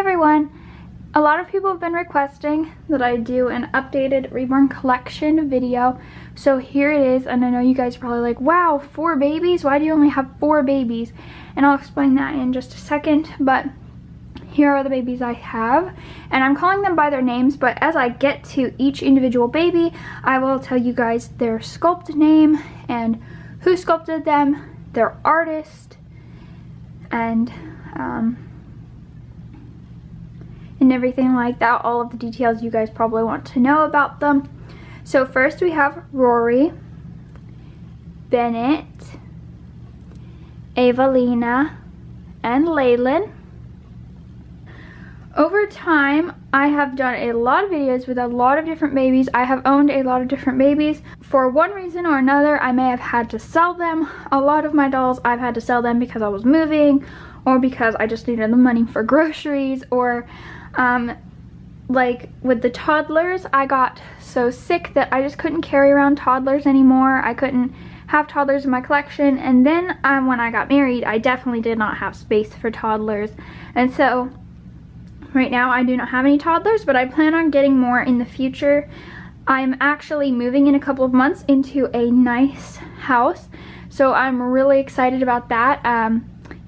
everyone! A lot of people have been requesting that I do an updated Reborn collection video. So here it is, and I know you guys are probably like, wow, 4 babies? Why do you only have 4 babies? And I'll explain that in just a second, but here are the babies I have. And I'm calling them by their names, but as I get to each individual baby, I will tell you guys their sculpt name and who sculpted them, their artist, and everything like that, all of the details you guys probably want to know about them. So first we have Rory, Bennett, Valina, and Laylan. Over time, I have done a lot of videos with a lot of different babies. I have owned a lot of different babies. For one reason or another, I may have had to sell them. A lot of my dolls, I've had to sell them because I was moving, or because I just needed the money for groceries, or like with the toddlers, I got so sick that I just couldn't carry around toddlers anymore. I couldn't have toddlers in my collection, and then when I got married, I definitely did not have space for toddlers, and so right now I do not have any toddlers, but I plan on getting more in the future. I'm actually moving in a couple of months into a nice house, so I'm really excited about that.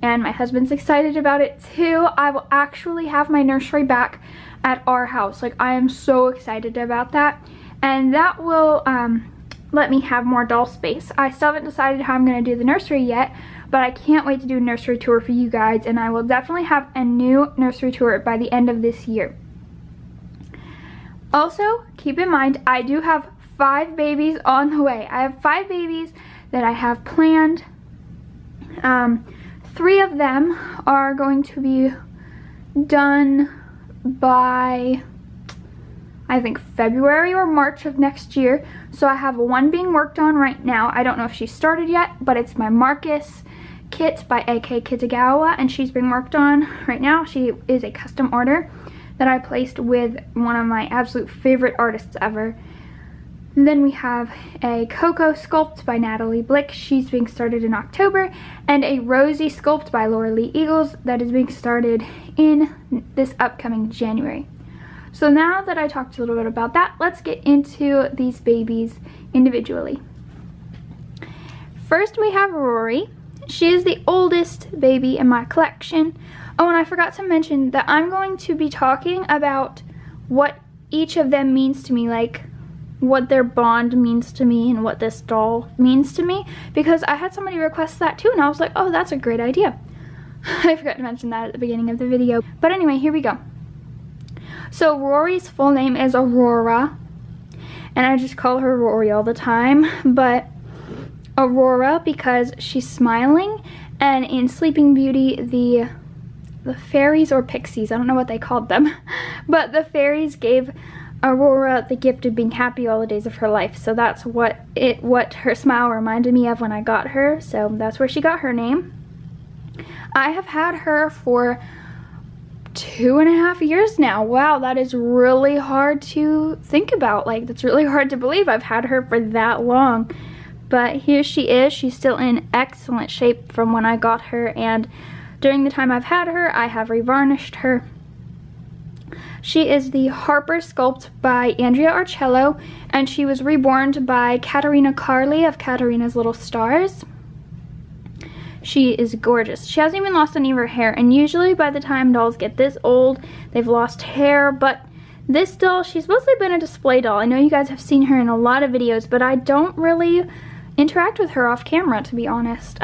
And my husband's excited about it too. I will actually have my nursery back at our house. Like, I am so excited about that. And that will let me have more doll space. I still haven't decided how I'm going to do the nursery yet, but I can't wait to do a nursery tour for you guys. And I will definitely have a new nursery tour by the end of this year. Also, keep in mind, I do have 5 babies on the way. I have 5 babies that I have planned. 3 of them are going to be done by, I think, February or March of next year. So I have 1 being worked on right now. I don't know if she started yet, but it's my Marcus kit by AK Kitagawa, and she's being worked on right now. She is a custom order that I placed with one of my absolute favorite artists ever. And then we have a Coco sculpt by Natalie Blick. She's being started in October. And a Rosie sculpt by Laura Lee Eagles that is being started in this upcoming January. So now that I talked a little bit about that, let's get into these babies individually. First we have Rory. She is the oldest baby in my collection. Oh, and I forgot to mention that I'm going to be talking about what each of them means to me, like what their bond means to me and what this doll means to me, because I had somebody request that too, and I was like, oh, that's a great idea. I forgot to mention that at the beginning of the video. But anyway, here we go. So Rory's full name is Aurora, and I just call her Rory all the time, but Aurora because she's smiling, and in Sleeping Beauty, the fairies or pixies, I don't know what they called them, but the fairies gave Aurora the gift of being happy all the days of her life. So that's what her smile reminded me of when I got her. So that's where she got her name. I have had her for 2.5 years now. Wow, that is really hard to think about. Like, that's really hard to believe I've had her for that long. But here she is. She's still in excellent shape from when I got her, and during the time I've had her, I have revarnished her. She is the Harper Sculpt by Andrea Arcello, and she was reborn by Katarina Carley of Katarina's Little Stars. She is gorgeous. She hasn't even lost any of her hair, and usually by the time dolls get this old, they've lost hair, but this doll, she's mostly been a display doll. I know you guys have seen her in a lot of videos, but I don't really interact with her off camera, to be honest.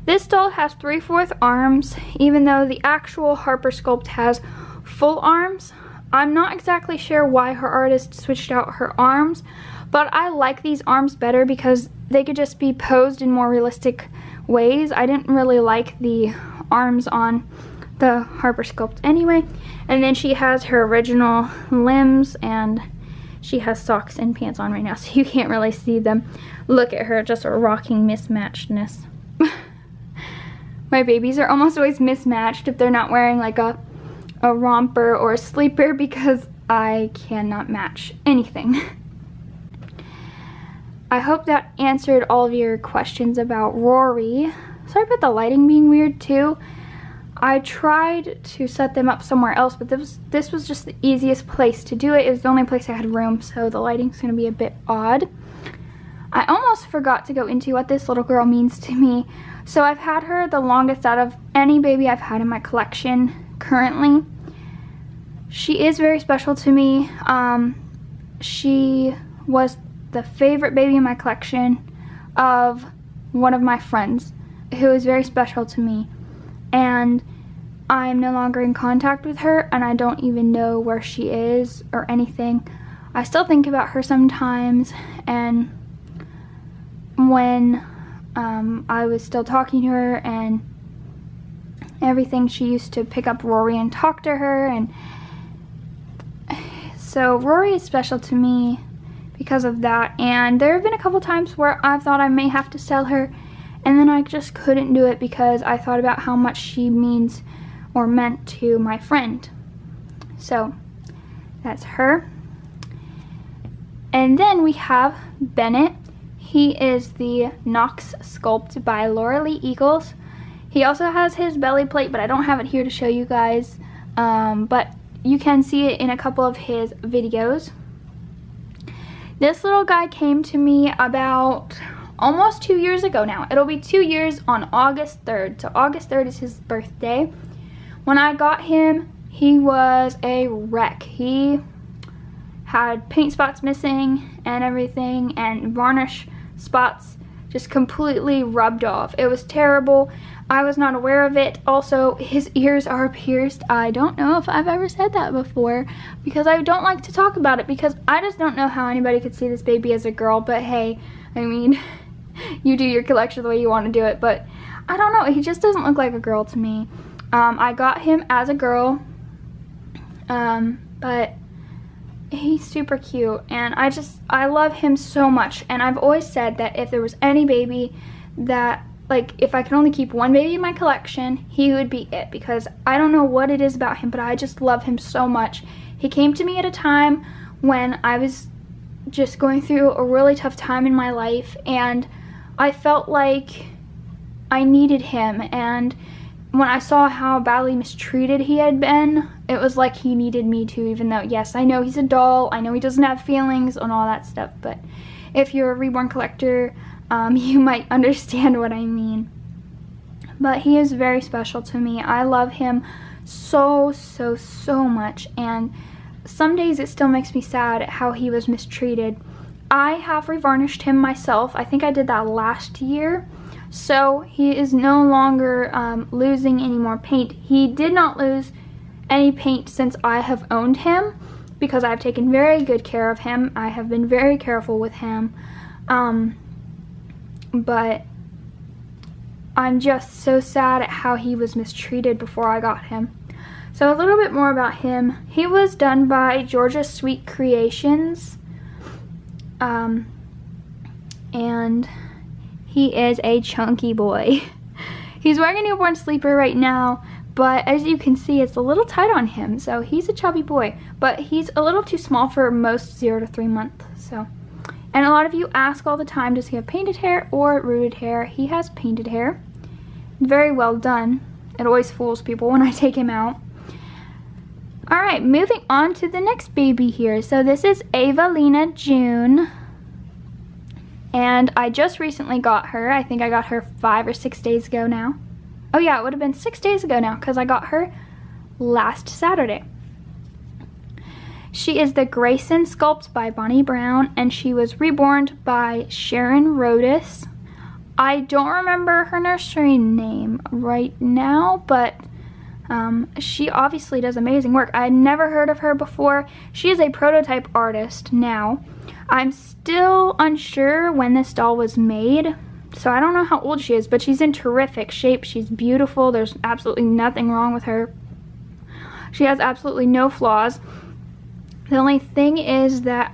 This doll has 3/4 arms, even though the actual Harper Sculpt has full arms. I'm not exactly sure why her artist switched out her arms, but I like these arms better because they could just be posed in more realistic ways. I didn't really like the arms on the Harper Sculpt anyway. And then she has her original limbs, and she has socks and pants on right now, so you can't really see them. Look at her, just a rocking mismatchedness. My babies are almost always mismatched if they're not wearing like a romper or a sleeper, because I cannot match anything. I hope that answered all of your questions about Rory. Sorry about the lighting being weird too. I tried to set them up somewhere else, but this was just the easiest place to do it. It was the only place I had room, so the lighting's gonna be a bit odd. I almost forgot to go into what this little girl means to me. So I've had her the longest out of any baby I've had in my collection currently. She is very special to me. She was the favorite baby in my collection of one of my friends who is very special to me. And I'm no longer in contact with her, and I don't even know where she is or anything. I still think about her sometimes, and when I was still talking to her and everything, she used to pick up Rory and talk to her, and so Rory is special to me because of that. And there have been a couple times where I've thought I may have to sell her, and then I just couldn't do it because I thought about how much she means or meant to my friend. So that's her. And then we have Bennett. He is the Knox Sculpt by Laura-Lee Eagles. He also has his belly plate, but I don't have it here to show you guys. But you can see it in a couple of his videos. This little guy came to me about almost 2 years ago now. It'll be 2 years on August 3rd. So August 3rd is his birthday. When I got him, he was a wreck. He had paint spots missing and everything, and varnish spots just completely rubbed off. It was terrible. I was not aware of it. Also, his ears are pierced. I don't know if I've ever said that before because I don't like to talk about it, because I just don't know how anybody could see this baby as a girl. But hey, I mean, you do your collection the way you want to do it, but I don't know. He just doesn't look like a girl to me. I got him as a girl, but he's super cute, and I love him so much. And I've always said that if there was any baby that, like, if I could only keep one baby in my collection, he would be it, because I don't know what it is about him, but I just love him so much. He came to me at a time when I was just going through a really tough time in my life, and I felt like I needed him. And when I saw how badly mistreated he had been, it was like he needed me too, even though, yes, I know he's a doll, I know he doesn't have feelings and all that stuff, but if you're a Reborn collector, you might understand what I mean. But he is very special to me. I love him so, so, so much, and some days it still makes me sad at how he was mistreated. I have revarnished him myself. I think I did that last year. So he is no longer losing any more paint. He did not lose any paint since I have owned him, because I've taken very good care of him. I have been very careful with him. But I'm just so sad at how he was mistreated before I got him. So a little bit more about him. He was done by Georgia Sweet Creations. And he is a chunky boy. He's wearing a newborn sleeper right now, but as you can see, it's a little tight on him, so he's a chubby boy, but he's a little too small for most 0 to 3 months. So, and a lot of you ask all the time, does he have painted hair or rooted hair? He has painted hair. Very well done. It always fools people when I take him out. Alright, moving on to the next baby here. So this is Valina June. And I just recently got her. I think I got her 5 or 6 days ago now. Oh yeah, it would have been 6 days ago now, because I got her last Saturday. She is the Grayson Sculpt by Bonnie Brown, and she was reborn by Sharon Rodis. I don't remember her nursery name right now, but she obviously does amazing work. I had never heard of her before. She is a prototype artist now. I'm still unsure when this doll was made, so I don't know how old she is, but she's in terrific shape. She's beautiful. There's absolutely nothing wrong with her. She has absolutely no flaws. The only thing is that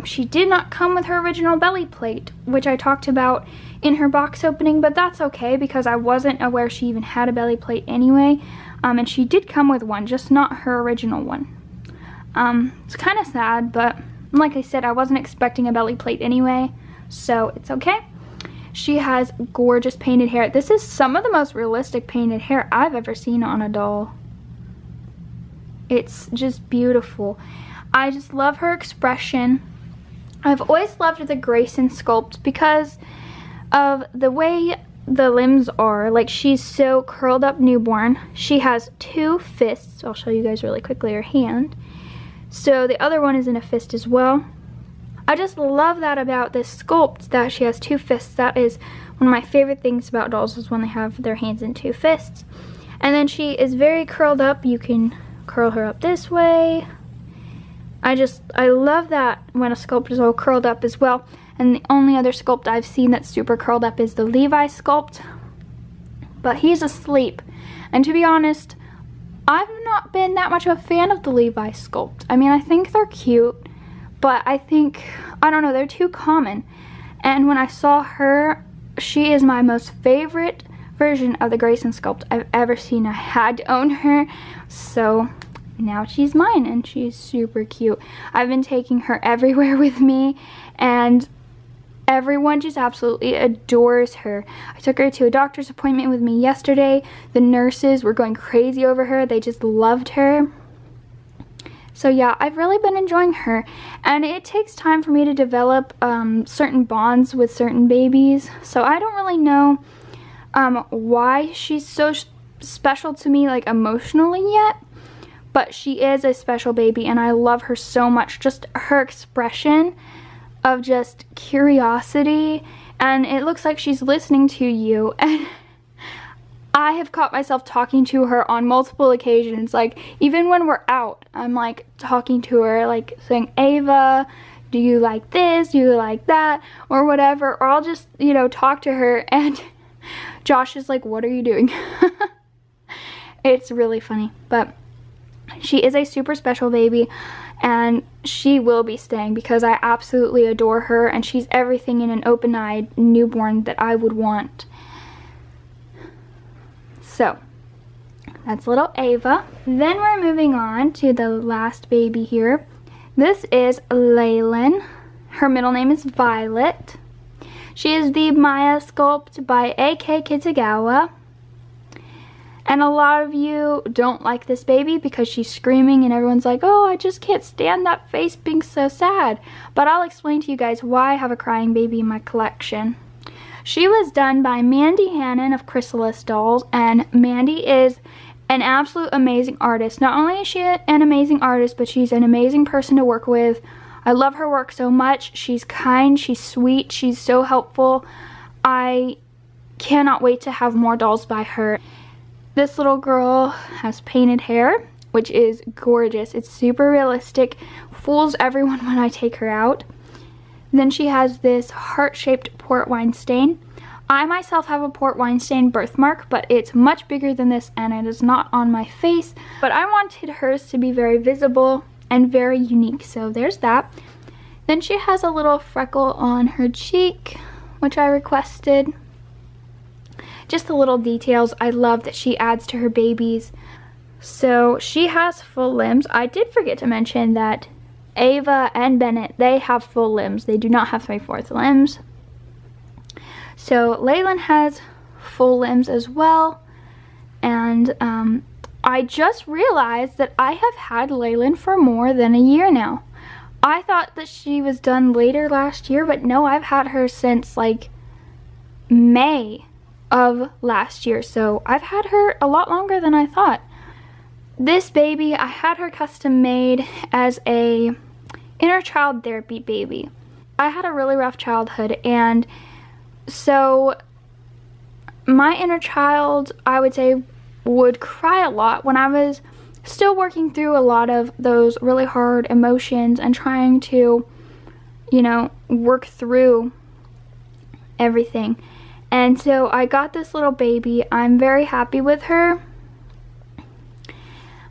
she did not come with her original belly plate, which I talked about in her box opening, but that's okay because I wasn't aware she even had a belly plate anyway. And she did come with one, just not her original one. It's kind of sad, but like I said, I wasn't expecting a belly plate anyway, so it's okay. She has gorgeous painted hair. This is some of the most realistic painted hair I've ever seen on a doll. It's just beautiful. I just love her expression. I've always loved the Grayson sculpt because of the way the limbs are. Like, she's so curled up newborn. She has 2 fists. I'll show you guys really quickly her hand. So the other one is in a fist as well. I just love that about this sculpt, that she has 2 fists. That is one of my favorite things about dolls, is when they have their hands in 2 fists. And then she is very curled up. You can curl her up this way. I love that when a sculpt is all curled up as well. And the only other sculpt I've seen that's super curled up is the Levi sculpt. But he's asleep. And to be honest, I've not been that much of a fan of the Levi sculpt. I mean, I think they're cute, but I don't know, they're too common. And when I saw her, she is my most favorite version of the Grayson sculpt I've ever seen. I had to own her, so now she's mine, and she's super cute. I've been taking her everywhere with me, and everyone just absolutely adores her. I took her to a doctor's appointment with me yesterday. The nurses were going crazy over her. They just loved her. So yeah, I've really been enjoying her, and it takes time for me to develop certain bonds with certain babies. So I don't really know why she's so special to me, like, emotionally yet. But she is a special baby, and I love her so much. Just her expression of just curiosity, and it looks like she's listening to you. And I have caught myself talking to her on multiple occasions. Like, even when we're out, I'm like talking to her, like saying, Ava, do you like this? Do you like that? Or whatever. Or I'll just, you know, talk to her, and Josh is like, what are you doing? It's really funny. But she is a super special baby, and she will be staying because I absolutely adore her, and she's everything in an open-eyed newborn that I would want. So that's little Ava. Then we're moving on to the last baby here. This is Laylan. Her middle name is Violet. She is the Maya sculpt by A.K. Kitagawa. And a lot of you don't like this baby because she's screaming, and everyone's like, oh, I just can't stand that face being so sad. But I'll explain to you guys why I have a crying baby in my collection. She was done by Mandy Hannon of Chrysalis Dolls, and Mandy is an absolute amazing artist. Not only is she an amazing artist, but she's an amazing person to work with. I love her work so much. She's kind, she's sweet, she's so helpful. I cannot wait to have more dolls by her. This little girl has painted hair, which is gorgeous. It's super realistic, fools everyone when I take her out. Then she has this heart-shaped port wine stain. I myself have a port wine stain birthmark, but it's much bigger than this, and it is not on my face. But I wanted hers to be very visible and very unique, so there's that. Then she has a little freckle on her cheek, which I requested. Just the little details I love that she adds to her babies. So she has full limbs. I did forget to mention that Ava and Bennett, they have full limbs. They do not have 3/4 limbs. So Leyland has full limbs as well. And I just realized that I have had Leyland for more than a year now. I thought that she was done later last year, but no, I've had her since like May of last year. So I've had her a lot longer than I thought. This baby, I had her custom made as a inner child therapy baby. I had a really rough childhood, and so my inner child, I would say, would cry a lot when I was still working through a lot of those really hard emotions and trying to, you know, work through everything. And so I got this little baby. I'm very happy with her.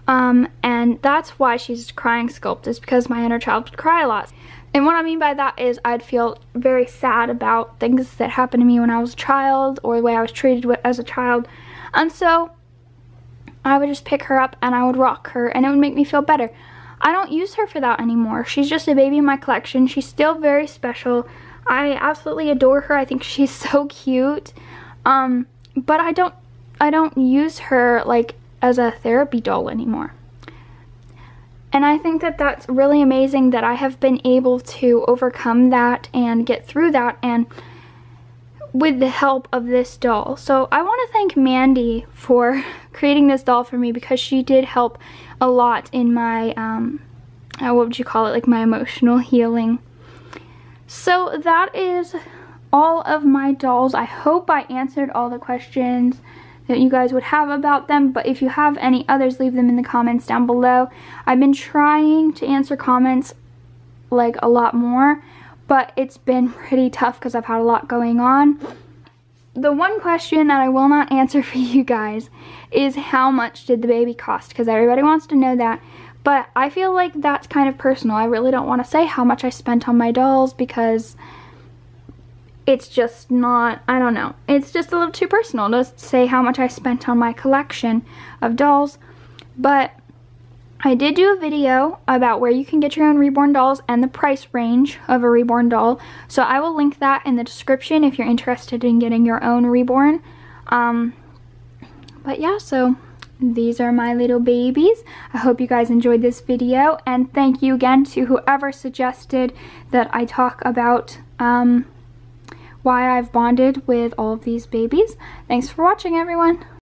And that's why she's crying sculpt, is because my inner child would cry a lot. And what I mean by that is I'd feel very sad about things that happened to me when I was a child, or the way I was treated as a child. And so I would just pick her up and I would rock her, and it would make me feel better. I don't use her for that anymore. She's just a baby in my collection. She's still very special. I absolutely adore her. I think she's so cute. But I don't use her like as a therapy doll anymore. And I think that that's really amazing that I have been able to overcome that and get through that, and with the help of this doll. So I want to thank Mandy for creating this doll for me, because she did help a lot in my, what would you call it, like my emotional healing. So that is all of my dolls. I hope I answered all the questions that you guys would have about them, but if you have any others, leave them in the comments down below. I've been trying to answer comments like a lot more, but it's been pretty tough because I've had a lot going on. The one question that I will not answer for you guys is how much did the baby cost, because everybody wants to know that, but I feel like that's kind of personal. I really don't want to say how much I spent on my dolls, because it's just not, I don't know, it's just a little too personal to say how much I spent on my collection of dolls. But I did do a video about where you can get your own Reborn dolls and the price range of a Reborn doll, so I will link that in the description if you're interested in getting your own Reborn. But yeah, so these are my little babies. I hope you guys enjoyed this video, and thank you again to whoever suggested that I talk about why I've bonded with all of these babies. Thanks for watching, everyone.